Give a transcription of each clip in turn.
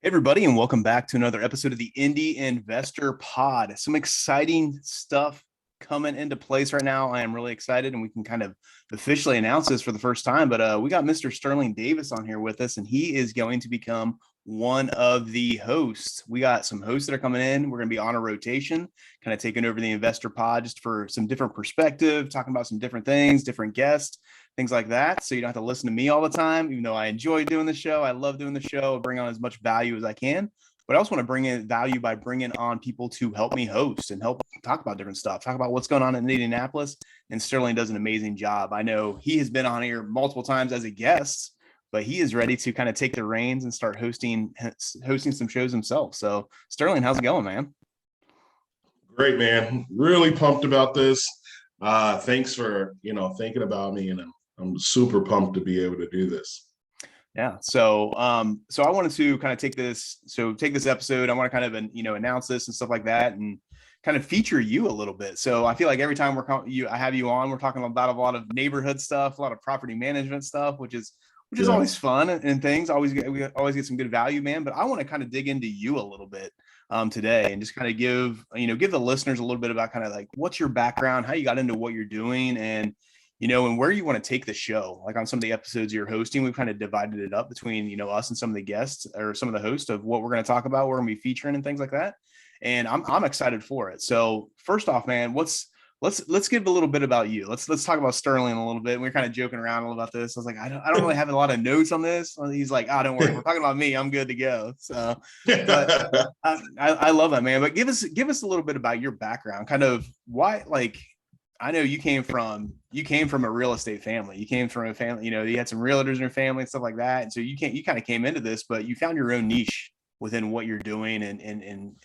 Everybody, and welcome back to another episode of the Indy Investor Pod. Some exciting stuff coming into place right now. I am really excited, and we can kind of officially announce this for the first time. But we got Mr. Sterling Davis on here with us, and he is going to become one of the hosts. We got some hosts that are coming in. We're going to be on a rotation, kind of taking over the Investor Pod just for some different perspective, talking about some different things, different guests, things like that. So you don't have to listen to me all the time, even though I enjoy doing the show. I love doing the show. I bring on as much value as I can, but I also want to bring in value by bringing on people to help me host and help talk about different stuff, talk about what's going on in Indianapolis. And Sterling does an amazing job. I know he has been on here multiple times as a guest, but he is ready to kind of take the reins and start hosting some shows himself. So Sterling, how's it going, man? Great, man. Really pumped about this. Thanks for, thinking about me, and I'm super pumped to be able to do this. Yeah. So I wanted to kind of take this episode. I want to kind of, announce this and stuff like that, and kind of feature you a little bit. So I feel like every time I have you on, we're talking about a lot of neighborhood stuff, a lot of property management stuff, which is always fun and things. We always get some good value, man. But I want to kind of dig into you a little bit today, and just kind of give the listeners a little bit about kind of like what's your background, how you got into what you're doing, and and where you want to take the show. Like on some of the episodes you're hosting, we've kind of divided it up between us and some of the guests or some of the hosts of what we're going to talk about, we're going to be featuring and things like that. And I'm excited for it. So first off, man, let's give a little bit about you. Let's talk about Sterling a little bit. We are kind of joking around a little about this. I was like, I don't really have a lot of notes on this. He's like, don't worry, we're talking about me. I'm good to go. So, but I love that, man. But give us a little bit about your background, kind of why, like, I know you came from a real estate family. You came from a family, you had some realtors in your family and stuff like that. And so you kind of came into this, but you found your own niche within what you're doing and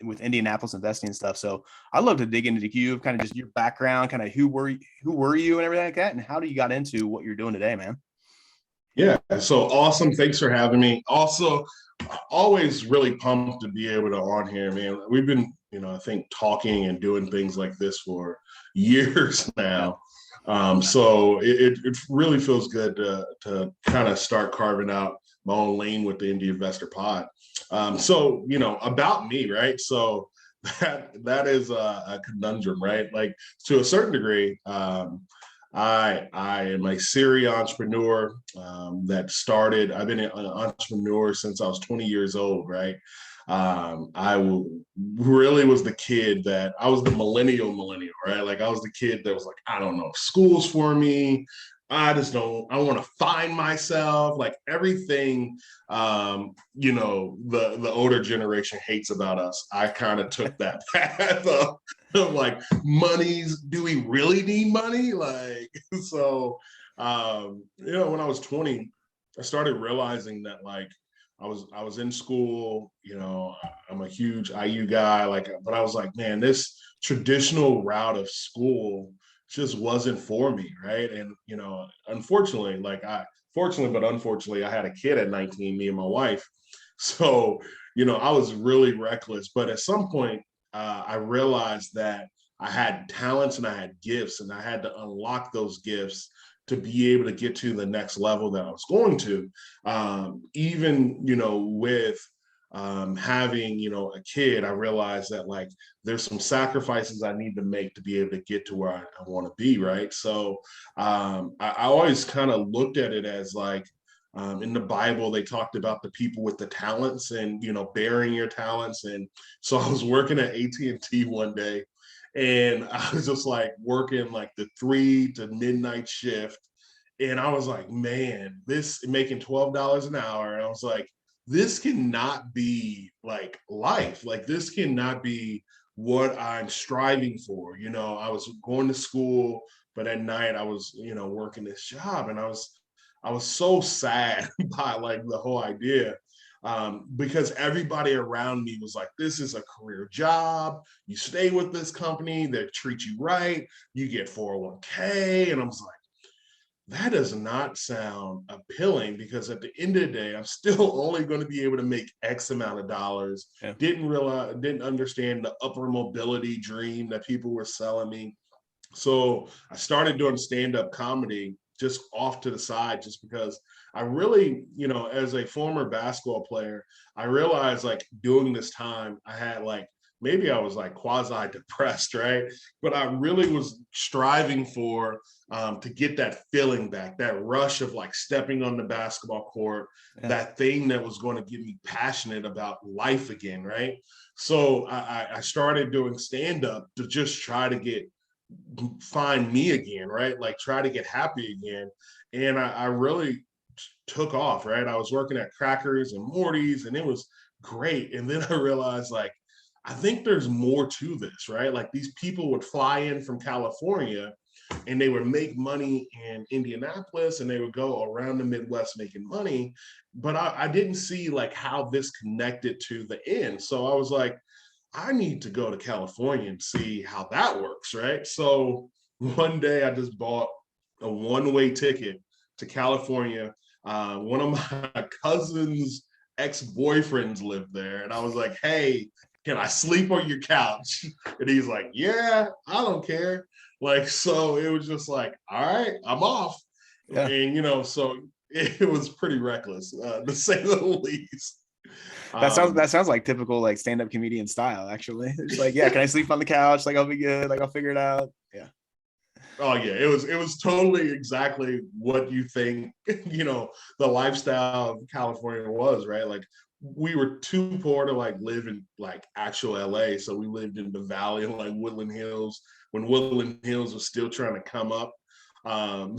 with Indianapolis investing and stuff. So I'd love to dig into you, kind of just your background, kind of who were you and everything like that, and how do you got into what you're doing today, man? Yeah, so awesome. Thanks for having me. Also, always really pumped to be able to on here, man. We've been, I think talking and doing things like this for years now. So it really feels good to kind of start carving out my own lane with the Indy Investor Pod. So, about me, right? So that is a conundrum, right? Like to a certain degree, I am a serial entrepreneur that started. I've been an entrepreneur since I was 20 years old, right? Really was the kid that I was the millennial, right? Like I was the kid that was like, I don't know, school's for me. I want to find myself, like everything, the older generation hates about us. I kind of took that path of like, do we really need money? Like, so, when I was 20, I started realizing that like, I was in school, I'm a huge IU guy, but I was like, man, this traditional route of school just wasn't for me, right? And unfortunately, unfortunately, I had a kid at 19, me and my wife. So, I was really reckless. But at some point, I realized that I had talents and I had gifts, and I had to unlock those gifts to be able to get to the next level that I was going to. Even, with having, a kid, I realized that like there's some sacrifices I need to make to be able to get to where I want to be, right? So I always kind of looked at it as like, in the Bible, they talked about the people with the talents and, bearing your talents. And so I was working at AT&T one day, and I was just like working like the 3 to midnight shift. And I was like, man, this making $12 an hour. And I was like, this cannot be like life. Like this cannot be what I'm striving for. I was going to school, but at night I was, working this job. And I was so sad by like the whole idea. Because everybody around me was like, this is a career job. You stay with this company, they treat you right. You get 401k. And I was like, that does not sound appealing, because at the end of the day, I'm still only going to be able to make X amount of dollars. Yeah. Didn't understand the upper mobility dream that people were selling me. So I started doing stand-up comedy just off to the side, just because I really, as a former basketball player, I realized like during this time I had like, maybe I was like quasi depressed, right? But I really was striving for to get that feeling back, that rush of like stepping on the basketball court, that thing that was going to get me passionate about life again, right? So I started doing stand-up to just try to find me again, right? Like try to get happy again. And I really took off, right? I was working at Crackers and Morty's and it was great. And then I realized like, I think there's more to this, right? Like these people would fly in from California and they would make money in Indianapolis and they would go around the Midwest making money. But I didn't see like how this connected to the end. So I was like, I need to go to California and see how that works, right? So one day I just bought a one-way ticket to California. One of my cousin's ex-boyfriends lived there. And I was like, hey, can I sleep on your couch? And he's like, yeah, I don't care. Like, so it was just like, all right, I'm off. Yeah. And, so it was pretty reckless, to say the least. That sounds like typical like stand-up comedian style, actually. It's like, yeah, can I sleep on the couch? Like, I'll be good. Like, I'll figure it out. Yeah. Oh yeah, it was totally exactly what you think, the lifestyle of California was, right? Like we were too poor to like live in like actual LA. So we lived in the valley in like Woodland Hills when Woodland Hills was still trying to come up.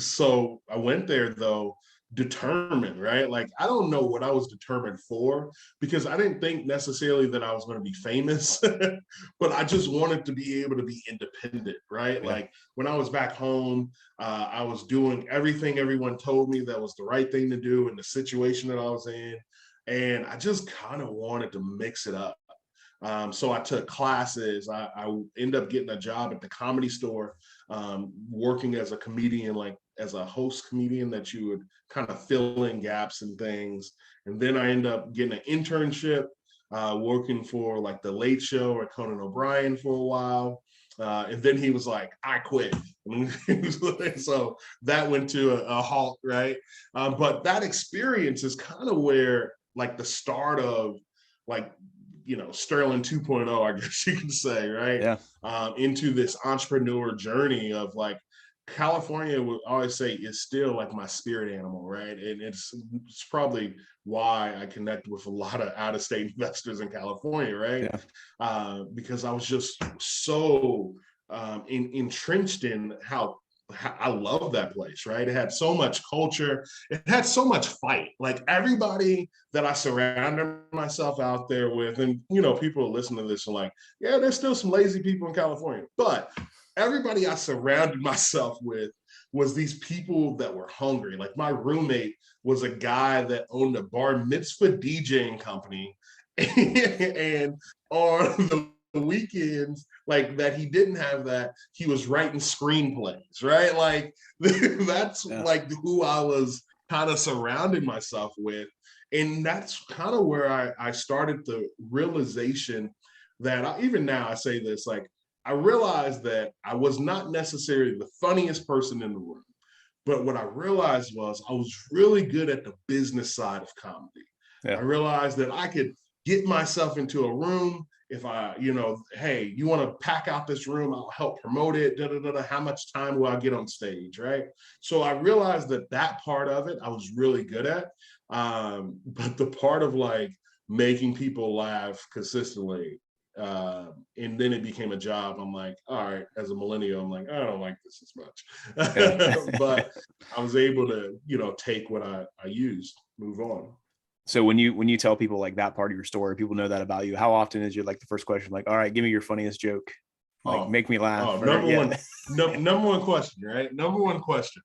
So I went there though, determined, right? Like I don't know what I was determined for because I didn't think necessarily that I was going to be famous, but I just wanted to be able to be independent, right? Yeah. Like when I was back home, I was doing everything everyone told me that was the right thing to do in the situation that I was in. And I just kind of wanted to mix it up. So I took classes. I ended up getting a job at the Comedy Store, working as a comedian, like as a host comedian that you would kind of fill in gaps and things. And then I ended up getting an internship, working for like the Late Show or Conan O'Brien for a while. And then he was like, I quit. So that went to a halt, right? But that experience is kind of where like the start of like, Sterling 2.0, I guess you can say, right? Yeah. Into this entrepreneur journey of like, California would always say is still like my spirit animal, right? And it's probably why I connect with a lot of out-of-state investors in California, right? Yeah. Because I was just so entrenched in how I love that place, right? It had so much culture. It had so much fight. Like everybody that I surrounded myself out there with, and people listen to this and like, yeah, there's still some lazy people in California, but everybody I surrounded myself with was these people that were hungry. Like my roommate was a guy that owned a bar mitzvah DJing company, and on the weekends like that he didn't have that, he was writing screenplays, right? Like that's like who I was kind of surrounding myself with. And that's kind of where I started the realization that even now I say this, like I realized that I was not necessarily the funniest person in the room, but what I realized was I was really good at the business side of comedy. Yeah. I realized that I could get myself into a room. If I, hey, you want to pack out this room, I'll help promote it, how much time will I get on stage, right? So I realized that part of it I was really good at. But the part of like making people laugh consistently, and then it became a job. I'm like, all right, as a millennial, I'm like, I don't like this as much. Yeah. But I was able to, take what I used, move on. So when you tell people like that part of your story, people know that about you. How often is your like the first question, like, all right, give me your funniest joke, like make me laugh? Number one question, right? Number one question.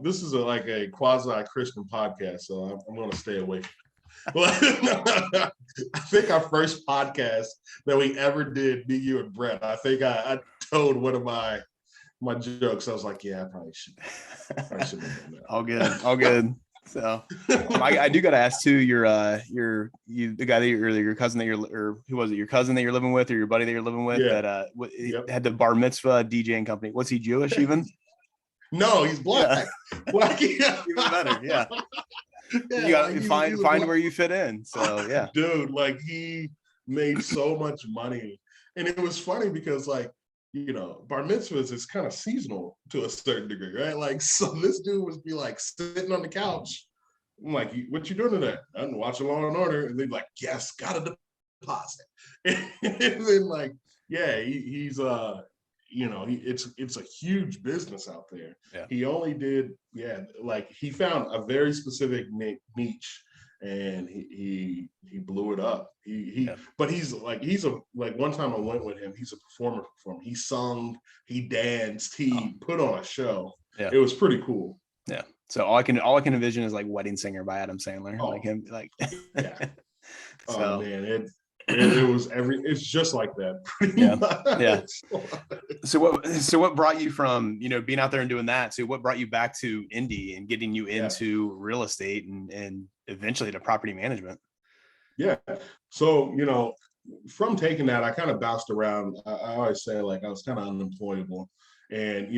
This is like a quasi-Christian podcast, so I'm going to stay away from it. I think our first podcast that we ever did, me, you, and Brett, I think I told one of my jokes. I was like, yeah, I probably should have done that. All good. So I do got to ask too, the guy that your cousin that or who was it? Your cousin that you're living with, or your buddy that you're living with, that had the bar mitzvah DJing company. Was he Jewish even? No, he's black. Black. Even better. Yeah. Yeah, You got like to he's find a black where you fit in. So yeah. dude. Like he made so much money, and it was funny because like bar mitzvahs is kind of seasonal to a certain degree, right? Like so, this dude would be like sitting on the couch. I'm like, what you doing today? I'm watching Law and Order, and they're like, yes, got a deposit, and then like, yeah, he's it's a huge business out there. Yeah. He only did, like he found a very specific niche, and he blew it up. But he's one time I went with him. He's a performer. He sung, he danced, he put on a show. Yeah. It was pretty cool. Yeah. So all I can envision is like Wedding Singer by Adam Sandler, like him, like. Yeah. So, oh man, it was it's just like that. Yeah. Yeah. So what brought you from, being out there and doing that? So what brought you back to Indy and getting you into real estate and eventually to property management? Yeah. So, from taking that, I kind of bounced around. I always say like I was kind of unemployable. And,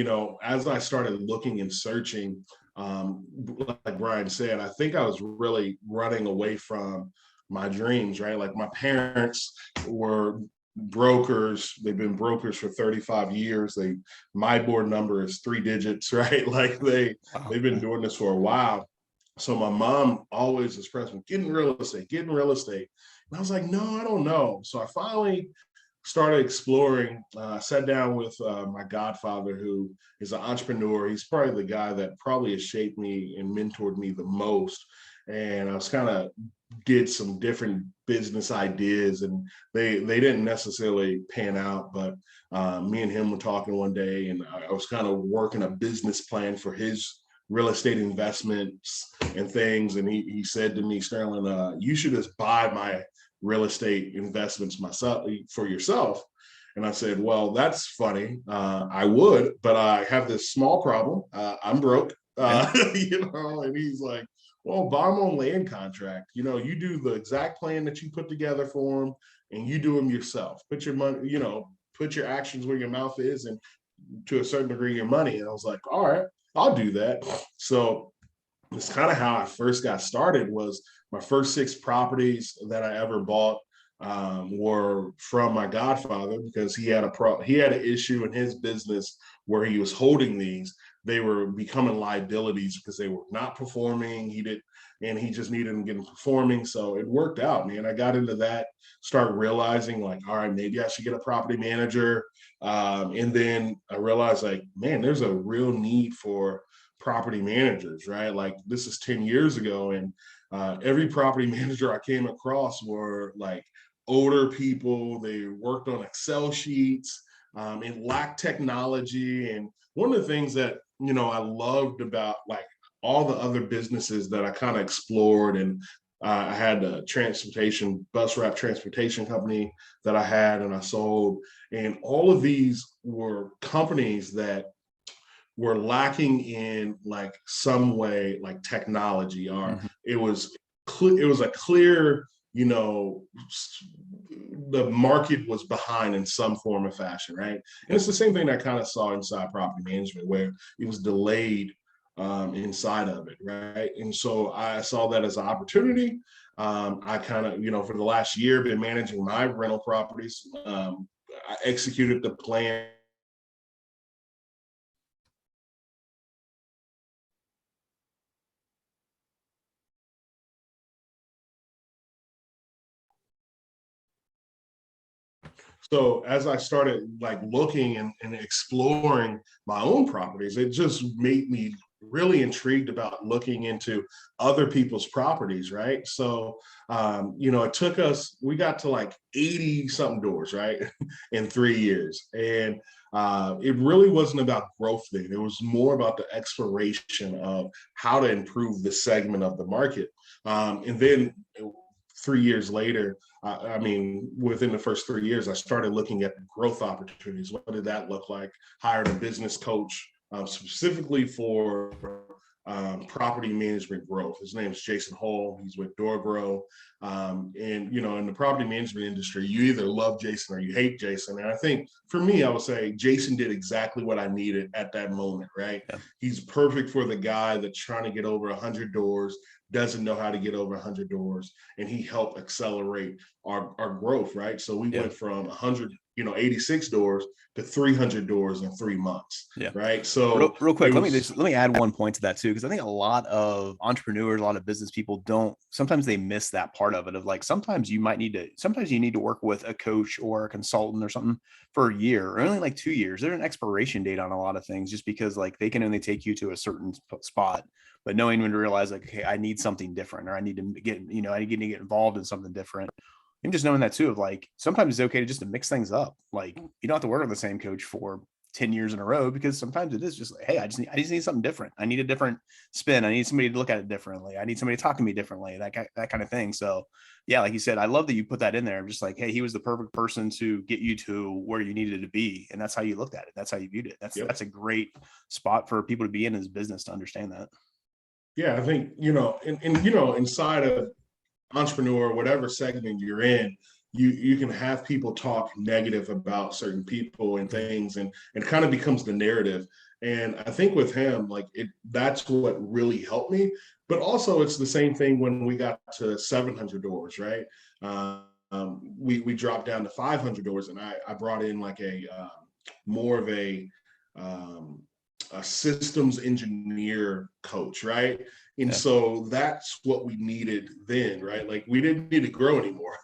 as I started looking and searching, like Brian said, I think I was really running away from my dreams, right? Like my parents were brokers. They've been brokers for 35 years. My board number is 3 digits, right? Like they've been doing this for a while. So my mom always expressed me, get in real estate. And I was like, no, I don't know. So I finally started exploring. Sat down with my godfather, who is an entrepreneur. He's probably the guy that probably has shaped me and mentored me the most. And I was kind of did some different business ideas, and they didn't necessarily pan out. But me and him were talking one day, and I was kind of working a business plan for his real estate investments and things. And he said to me, Sterling, you should just buy my real estate investments myself for yourself. And I said, well, that's funny. I would, but I have this small problem. I'm broke, and he's like, well, buy them on land contract. You do the exact plan that you put together for them, and you do them yourself. Put your money, put your actions where your mouth is, and to a certain degree, your money. And I was like, all right, I'll do that. So it's kind of how I first got started. Was my first 6 properties that I ever bought were from my godfather, because he had an issue in his business where he was holding these. They were becoming liabilities because they were not performing. He just needed them getting performing. So it worked out, man. I got into that, start realizing like, all right, maybe I should get a property manager. And then I realized like, man, there's a real need for property managers, right? Like this is 10 years ago. And every property manager I came across were like older people. They worked on Excel sheets and lacked technology. And one of the things that, I loved about like all the other businesses that I kind of explored, and I had a bus wrap transportation company that I had and I sold. And all of these were companies that were lacking in like some way, like technology, or it was a clear, the market was behind in some form or fashion, right? And it's the same thing I kind of saw inside property management, where it was delayed inside of it, right? And so I saw that as an opportunity. I kind of, for the last year, been managing my rental properties. I executed the plan. So as I started like looking and exploring my own properties, it just made me really intrigued about looking into other people's properties, right? So, it took us, we got to like 80 something doors, right? in 3 years. And it really wasn't about growth then. It was more about the exploration of how to improve the segment of the market. And then 3 years later, I mean, within the first 3 years, I started looking at growth opportunities. What did that look like? Hired a business coach specifically for property management growth. His name is Jason Hall. He's with DoorGrow. And, you know, in the property management industry, you either love Jason or you hate Jason. And I think for me, I would say Jason did exactly what I needed at that moment, right? Yeah. He's perfect for the guy that's trying to get over 100 doors, doesn't know how to get over 100 doors, and he helped accelerate our growth, right? So we went from 100, 86 doors to 300 doors in 3 months, Yeah. right? So real quick, let me add one point to that too, because I think a lot of entrepreneurs, a lot of business people sometimes they miss that part of it, of like, sometimes you need to work with a coach or a consultant or something for a year, or only like 2 years. There's an expiration date on a lot of things, just because like they can only take you to a certain spot. But knowing when to realize, like, okay, I need something different, or I need to get involved in something different. And just knowing that too, of like, sometimes it's okay to mix things up. Like, you don't have to work with the same coach for 10 years in a row, because sometimes it is just like, hey, I just need something different. I need a different spin. I need somebody to look at it differently. I need somebody to talk to me differently, that kind of thing. So yeah, like you said, I love that you put that in there. I'm just like, hey, he was the perfect person to get you to where you needed to be. And that's how you looked at it. That's how you viewed it. That's a great spot for people to be in his business, to understand that. Yeah, I think, inside of entrepreneur, whatever segment you're in, you can have people talk negative about certain people and things, and it kind of becomes the narrative. And I think with him, like, that's what really helped me. But also, it's the same thing when we got to 700 doors, right? We dropped down to 500 doors, and I brought in like more of um, a systems engineer coach, right? And so that's what we needed then, right? Like, we didn't need to grow anymore.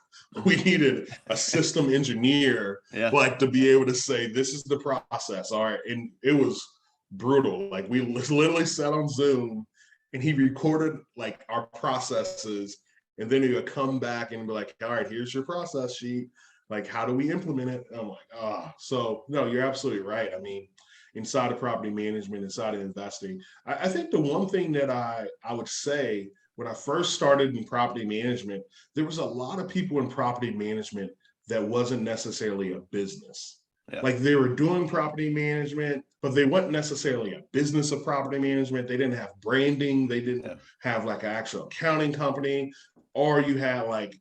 We needed a system engineer, like, to be able to say, this is the process. All right. And it was brutal. Like, we literally sat on Zoom and he recorded like our processes. And then he would come back and be like, all right, here's your process sheet. Like, how do we implement it? And I'm like, so no, you're absolutely right. I mean, inside of property management, inside of investing, I think the one thing that I would say, when I first started in property management, there was a lot of people in property management that wasn't necessarily a business. Yeah. Like, they were doing property management, but they weren't necessarily a business of property management. They didn't have branding. They didn't have like an actual accounting company, or you had like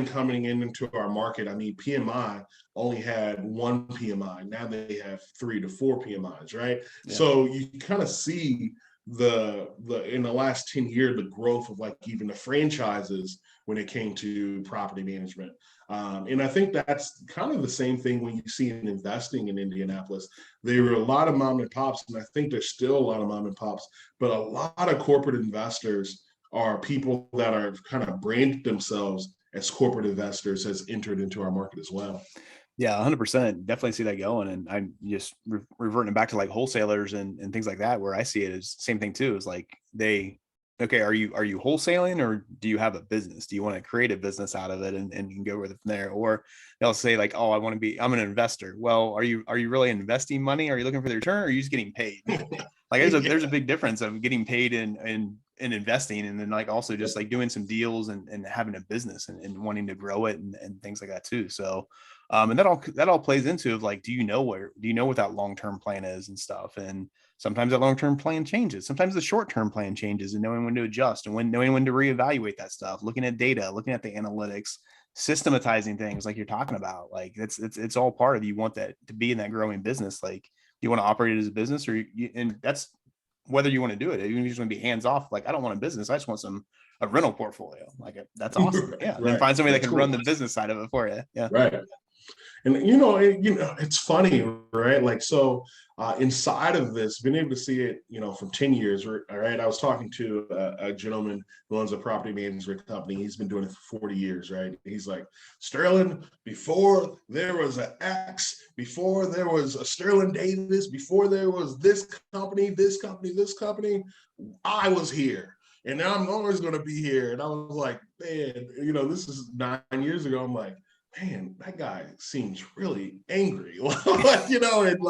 coming into our market. I mean, PMI only had one PMI. Now they have 3 to 4 PMIs, right? Yeah. So you kind of see the in the last 10 years, the growth of like even the franchises when it came to property management. And I think that's kind of the same thing when you see in investing in Indianapolis. There were a lot of mom and pops, and I think there's still a lot of mom and pops, but a lot of corporate investors are people that are kind of branded themselves as corporate investors, has entered into our market as well. Yeah, 100%. Definitely see that going. And I'm just reverting back to like wholesalers and things like that, where I see it as the same thing too. Is like, okay, are you wholesaling, or do you have a business? Do you want to create a business out of it and you can go with it from there? Or they'll say like, oh, I'm an investor. Well, are you really investing money? Are you looking for the return, or are you just getting paid? Like, there's a big difference of getting paid and investing, and then like also just like doing some deals and having a business and wanting to grow it and things like that too. So and that all plays into like, do you know what that long-term plan is and stuff? And sometimes that long-term plan changes. Sometimes the short-term plan changes, and knowing when to adjust and knowing when to reevaluate that stuff, looking at data, looking at the analytics, systematizing things like you're talking about. Like, it's all part of, you want that to be in that growing business. Like, do you want to operate it as a business, and that's whether you want to do it. Even if you just want to be hands off, like, I don't want a business. I just want a rental portfolio. Like, that's awesome. Yeah. Right. Then find somebody that can run the business side of it for you. Yeah. Right. And it's funny, right? Like, so inside of this, been able to see it, from 10 years, right? I was talking to a gentleman who owns a property management company. He's been doing it for 40 years, right? He's like, Sterling, before there was an X, before there was a Sterling Davis, before there was this company, I was here. And now I'm always going to be here. And I was like, man, this is 9 years ago. I'm like, man, that guy seems really angry, and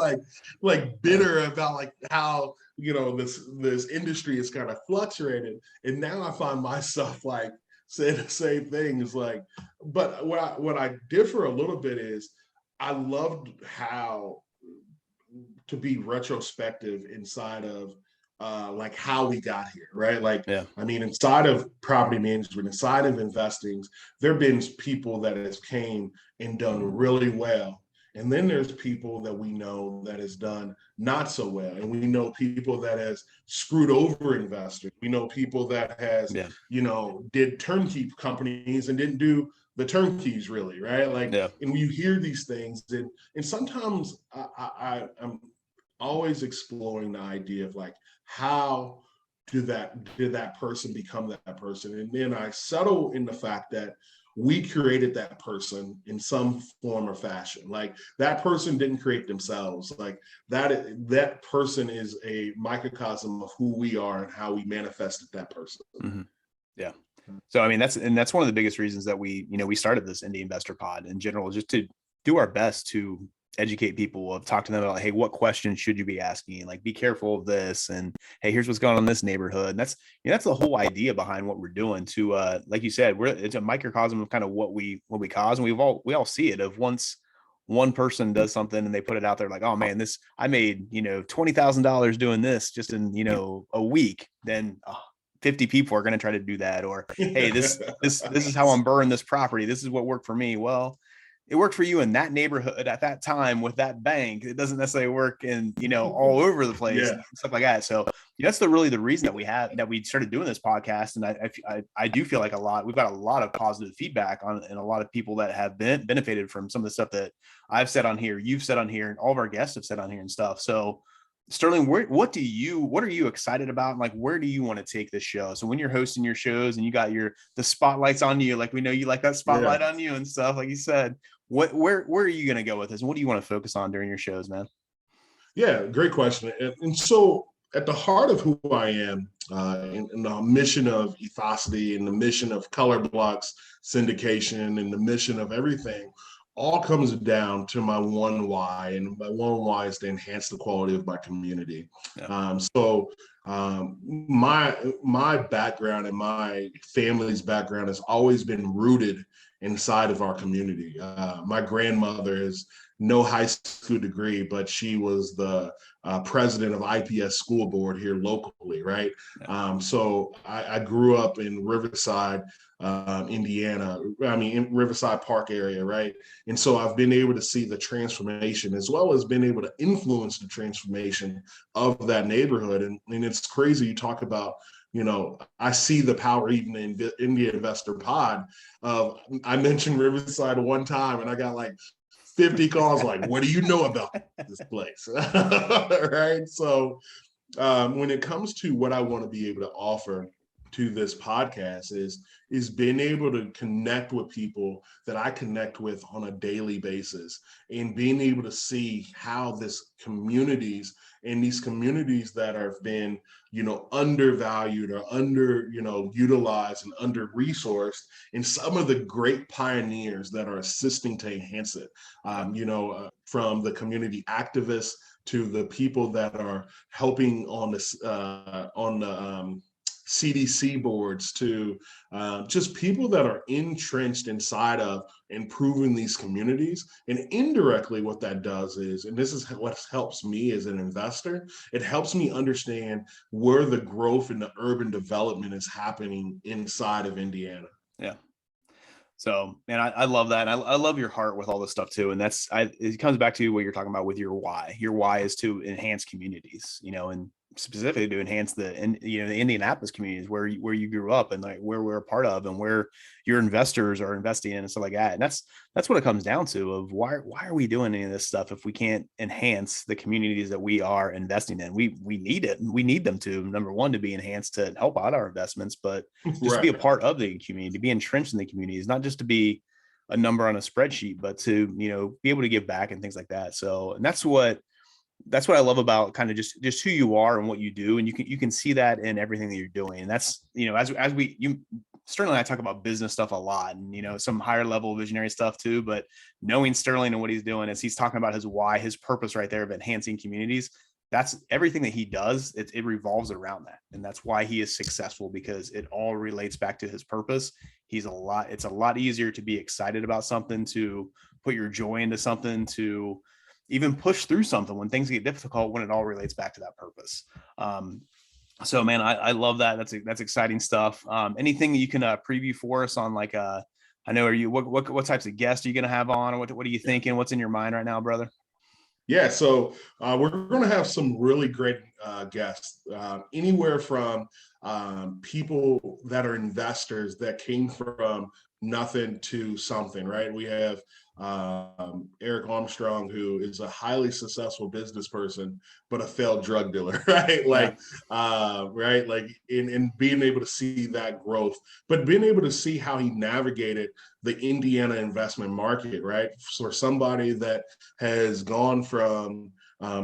like bitter about like how, this industry is kind of fluctuated. And now I find myself like saying the same things. Like, but what I differ a little bit is, I loved how to be retrospective inside of like how we got here, right? Like, Yeah. I mean, inside of property management, inside of investing, there have been people that has came and done really well. And then there's people that we know that has done not so well. And we know people that has screwed over investors. We know people that has, Yeah. did turnkey companies and didn't do the turnkeys really, right? Like, Yeah. and you hear these things, and sometimes I'm always exploring the idea of like, how did that person become that person? And then I settle in the fact that we created that person in some form or fashion. Like, that person didn't create themselves. Like, that person is a microcosm of who we are and how we manifested that person. Mm-hmm. Yeah. So, I mean, that's one of the biggest reasons that we started this Indy Investor Pod in general, just to do our best to educate people, of talk to them about, hey, what questions should you be asking? Like, be careful of this. And hey, here's what's going on in this neighborhood. And that's the whole idea behind what we're doing to, like you said, it's a microcosm of kind of what we cause. And we all see it of once one person does something and they put it out there like, oh man, I made, $20,000 doing this just in, a week. Then 50 people are going to try to do that. Or, hey, this is how I'm burning this property. This is what worked for me. Well, it worked for you in that neighborhood at that time with that bank. It doesn't necessarily work in, all over the place and stuff like that. So that's really the reason that we started doing this podcast. And I do feel like we've got a lot of positive feedback on, and a lot of people that have benefited from some of the stuff that I've said on here, you've said on here, and all of our guests have said on here and stuff. So Sterling, what are you excited about? And like, where do you want to take this show? So when you're hosting your shows and you got the spotlights on you, like we know you like that spotlight on you and stuff, like you said, where are you going to go with this? And what do you want to focus on during your shows, man? Yeah, great question. And so at the heart of who I am, in the mission of ethosity and the mission of color blocks syndication and the mission of everything, all comes down to my one why. And my one why is to enhance the quality of my community. Yeah. My background and my family's background has always been rooted inside of our community. My grandmother is no high school degree, but she was the president of IPS school board here locally, right? Yeah. So I grew up in Riverside, Indiana, in Riverside Park area, right? And so I've been able to see the transformation as well as been able to influence the transformation of that neighborhood. And it's crazy. You talk about, I see the power even in the Indy Investor Pod. I mentioned Riverside one time and I got like 50 calls like, what do you know about this place? Right? So when it comes to what I want to be able to offer to this podcast is being able to connect with people that I connect with on a daily basis, and being able to see how these communities that have been, undervalued or utilized and under resourced, and some of the great pioneers that are assisting to enhance it, from the community activists to the people that are helping on this on the CDC boards, to just people that are entrenched inside of improving these communities. And indirectly what that does is, and this is what helps me as an investor, it helps me understand where the growth in the urban development is happening inside of Indiana. Yeah. So, man, I love that. And I love your heart with all this stuff too. And it comes back to what you're talking about with your why. Your why is to enhance communities, and specifically to enhance the Indianapolis communities where you grew up, and like where we're a part of, and where your investors are investing in and stuff like that. And that's what it comes down to, of why are we doing any of this stuff if we can't enhance the communities that we are investing in? We need it. We need them to, number one, to be enhanced to help out our investments, but just to be a part of the community, to be entrenched in the communities, not just to be a number on a spreadsheet, but to, be able to give back and things like that. So, and that's what I love about kind of just who you are and what you do. And you can see that in everything that you're doing. And that's, Sterling and I talk about business stuff a lot, and, some higher level visionary stuff too, but knowing Sterling and what he's doing, as he's talking about his why, his purpose right there of enhancing communities, that's everything that he does. It revolves around that. And that's why he is successful, because it all relates back to his purpose. It's a lot easier to be excited about something, to put your joy into something, to even push through something when things get difficult, when it all relates back to that purpose. So man, I love that. That's exciting stuff. Anything that you can preview for us on like I know, are you what types of guests are you gonna have on, or what are you thinking? What's in your mind right now, brother? Yeah, so we're going to have some really great guests, anywhere from people that are investors that came from nothing to something, right? We have Eric Armstrong, who is a highly successful business person, but a failed drug dealer, right? Yeah. Right, like in being able to see that growth, but being able to see how he navigated the Indiana investment market, right? For somebody that has gone from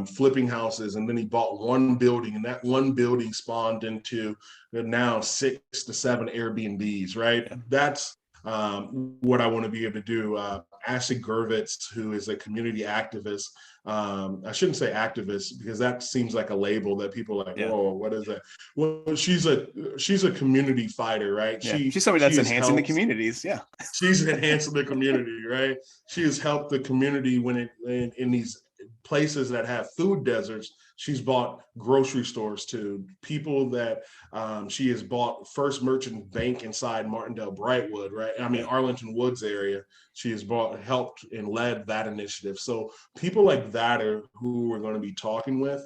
flipping houses, and then he bought one building, and that one building spawned into now 6 to 7 Airbnbs, right? Yeah. That's what I want to be able to do. Ashley Gervitz, who is a community activist. I shouldn't say activist because that seems like a label that people are like, Yeah. whoa, what is that? Well, she's a community fighter, right? Yeah. She's somebody She that's has enhancing the helped. communities. Yeah. She's enhancing the community, right? She has helped the community when in these places that have food deserts. She's bought grocery stores to people that she has bought First Merchant Bank inside Martindale Brightwood, right? I mean Yeah. Arlington Woods area. She has helped and led that initiative. So people like that are who we're going to be talking with,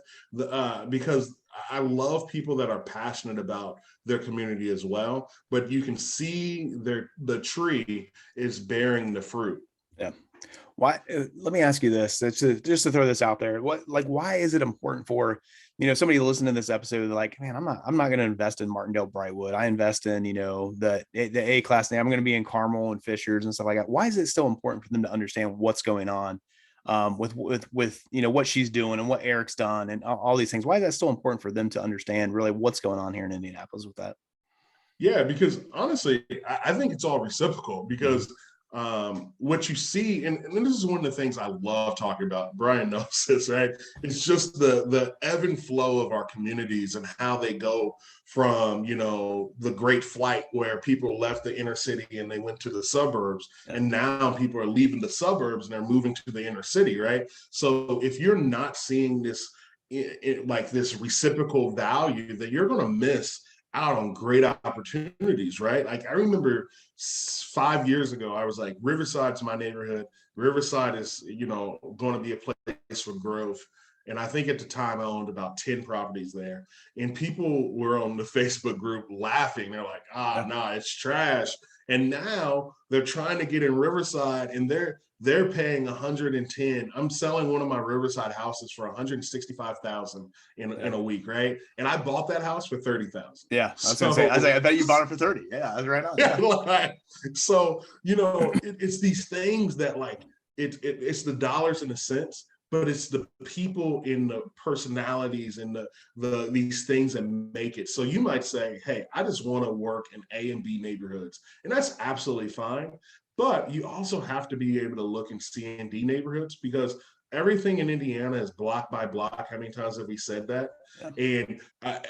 because I love people that are passionate about their community as well. But you can see the tree is bearing the fruit. Yeah. Why? Let me ask you this. Just to throw this out there. Why is it important for, somebody listening to this episode? Like, man, I'm not going to invest in Martindale Brightwood. I invest in, the A class name. I'm going to be in Carmel and Fishers and stuff like that. Why is it still important for them to understand what's going on, with what she's doing and what Eric's done and all these things? Why is that still important for them to understand really what's going on here in Indianapolis with that? Yeah, because honestly, I think it's all reciprocal Mhm. because what you see, and this is one of the things I love talking about. Brian knows this, right? It's just the ebb and flow of our communities and how they go from, the great flight where people left the inner city and they went to the suburbs, Yeah. and now people are leaving the suburbs and they're moving to the inner city, right? So if you're not seeing this, like this reciprocal value, that you're going to miss out on great opportunities, right? Like I remember 5 years ago, I was like, Riverside's my neighborhood. Riverside is, going to be a place for growth. And I think at the time I owned about 10 properties there. And people were on the Facebook group laughing. They're like, Yeah. nah, it's trash. And now they're trying to get in Riverside, and they're paying 110. I'm selling one of my Riverside houses for 165,000 Yeah. in a week, right? And I bought that house for 30,000. Yeah. I was gonna say, So I bet you bought it for 30. Yeah, that's right on. yeah, Yeah. like, so it's these things that like it's the dollars and the cents, but it's the people in the personalities and these things that make it. So you might say, hey, I just want to work in A and B neighborhoods, and that's absolutely fine. But you also have to be able to look in C and D neighborhoods, because everything in Indiana is block by block. How many times have we said that? Yeah. And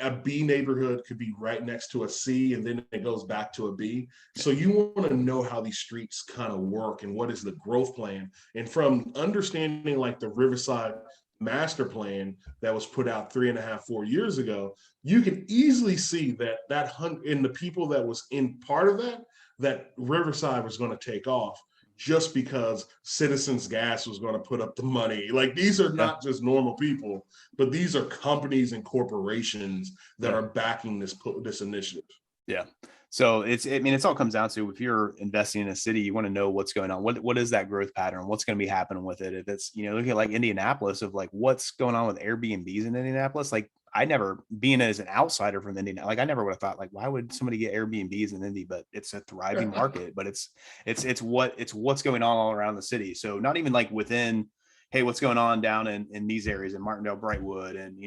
a B neighborhood could be right next to a C, and then it goes back to a B. Yeah. So you want to know how these streets kind of work and what is the growth plan. And from understanding like the Riverside master plan that was put out 3.5, 4 years ago, you can easily see that in the people that was in part of that Riverside was going to take off, just because Citizens Gas was going to put up the money. Like these are Yeah. not just normal people, but these are companies and corporations that Yeah. are backing this initiative. Yeah. So it all comes down to, if you're investing in a city, you want to know what's going on. What is that growth pattern? What's going to be happening with it? If it's, look at like Indianapolis, of like what's going on with Airbnbs in Indianapolis. Like I never, being as an outsider from Indiana, like I never would have thought like, why would somebody get Airbnbs in Indy? But it's a thriving market, but it's what's going on all around the city. So not even like within, hey, what's going on down in these areas in Martindale, Brightwood, and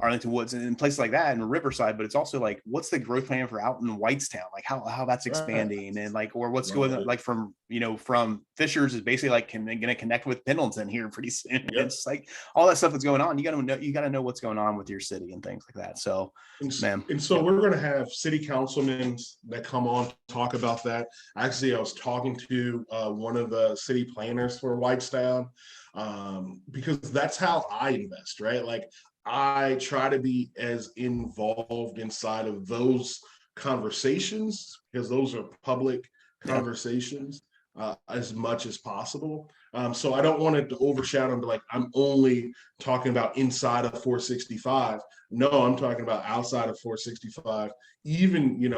Arlington Woods and places like that, and Riverside, but it's also like, what's the growth plan for out in Whitestown, like how that's Right. expanding, and like, or what's going Love on, it. like from Fishers is basically like going to connect with Pendleton here pretty soon. Yep. It's like all that stuff that's going on. You got to know what's going on with your city and things like that. So, And, man, and so yeah, we're going to have city councilmen that come on to talk about that. Actually, I was talking to one of the city planners for Whitestown, because that's how I invest, right? Like I try to be as involved inside of those conversations, because those are public conversations, as much as possible. So I don't want it to overshadow and be like, I'm only talking about inside of 465. No, I'm talking about outside of 465. Even,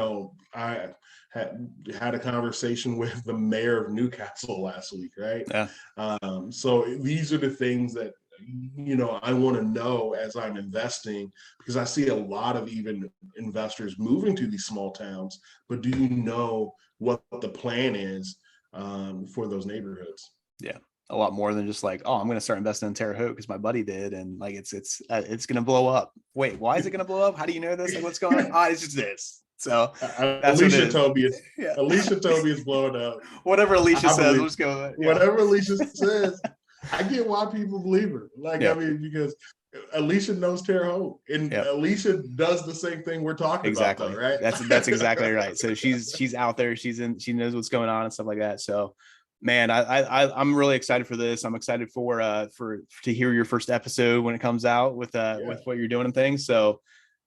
I had a conversation with the mayor of Newcastle last week, right? Yeah. So these are the things that I want to know as I'm investing, because I see a lot of even investors moving to these small towns, but do you know what the plan is for those neighborhoods? Yeah. A lot more than just like, oh, I'm going to start investing in Terre Haute because my buddy did. And like, it's going to blow up. Wait, why is it going to blow up? How do you know this? Like, what's going on? It's just this. So that's Alicia told me it's blowing up. Whatever Alicia says, let's go. Whatever Alicia says, I get why people believe her. Like, I mean, because Alicia knows Terre Haute, and Alicia does the same thing we're talking about, though, right? That's exactly right. So she's out there, she knows what's going on and stuff like that. So, man, I'm really excited for this. I'm excited to hear your first episode when it comes out with what you're doing and things. So,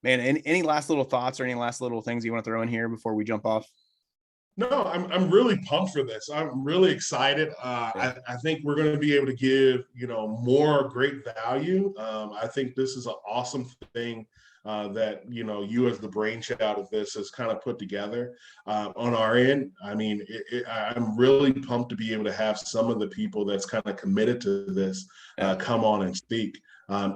man, any last little thoughts or any last little things you want to throw in here before we jump off? No, I'm really pumped for this. I'm really excited. I think we're going to be able to give, more great value. I think this is an awesome thing that, you as the brainchild of this has kind of put together on our end. I mean, I'm really pumped to be able to have some of the people that's kind of committed to this come on and speak.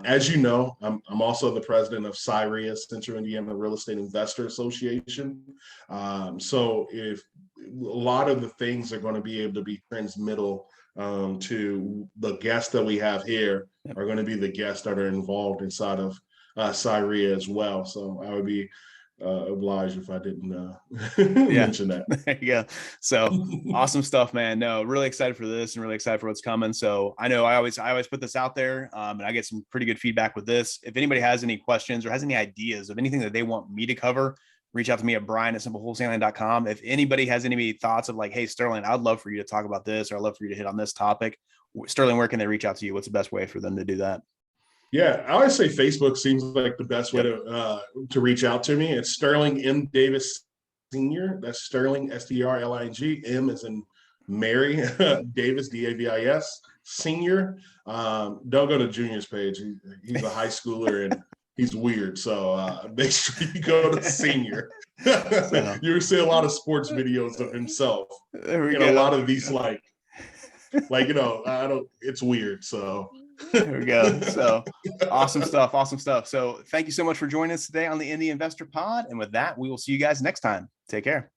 As you know, I'm also the president of CIREA, Central Indiana Real Estate Investor Association. So if a lot of the things are going to be able to be transmittal to the guests that we have here are going to be the guests that are involved inside of CIREA as well. So I would be obliged if I didn't mention that. There you go. So awesome stuff, man. No, really excited for this and really excited for what's coming. So I know I always put this out there and I get some pretty good feedback with this. If anybody has any questions or has any ideas of anything that they want me to cover, reach out to me at brian@simplewholesaling.com. If anybody has any thoughts of like, hey, Sterling, I'd love for you to talk about this, or I'd love for you to hit on this topic. Sterling, where can they reach out to you? What's the best way for them to do that? Yeah, I always say Facebook seems like the best way to reach out to me. It's Sterling M. Davis Sr. That's Sterling, Sterling. M as in Mary, Davis, Davis, Senior. Don't go to Junior's page. He's a high schooler and he's weird. So make sure you go to Senior. You'll see a lot of sports videos of himself. A lot of these it's weird. So there we go. So awesome stuff. So thank you so much for joining us today on the Indy Investor Pod. And with that, we will see you guys next time. Take care.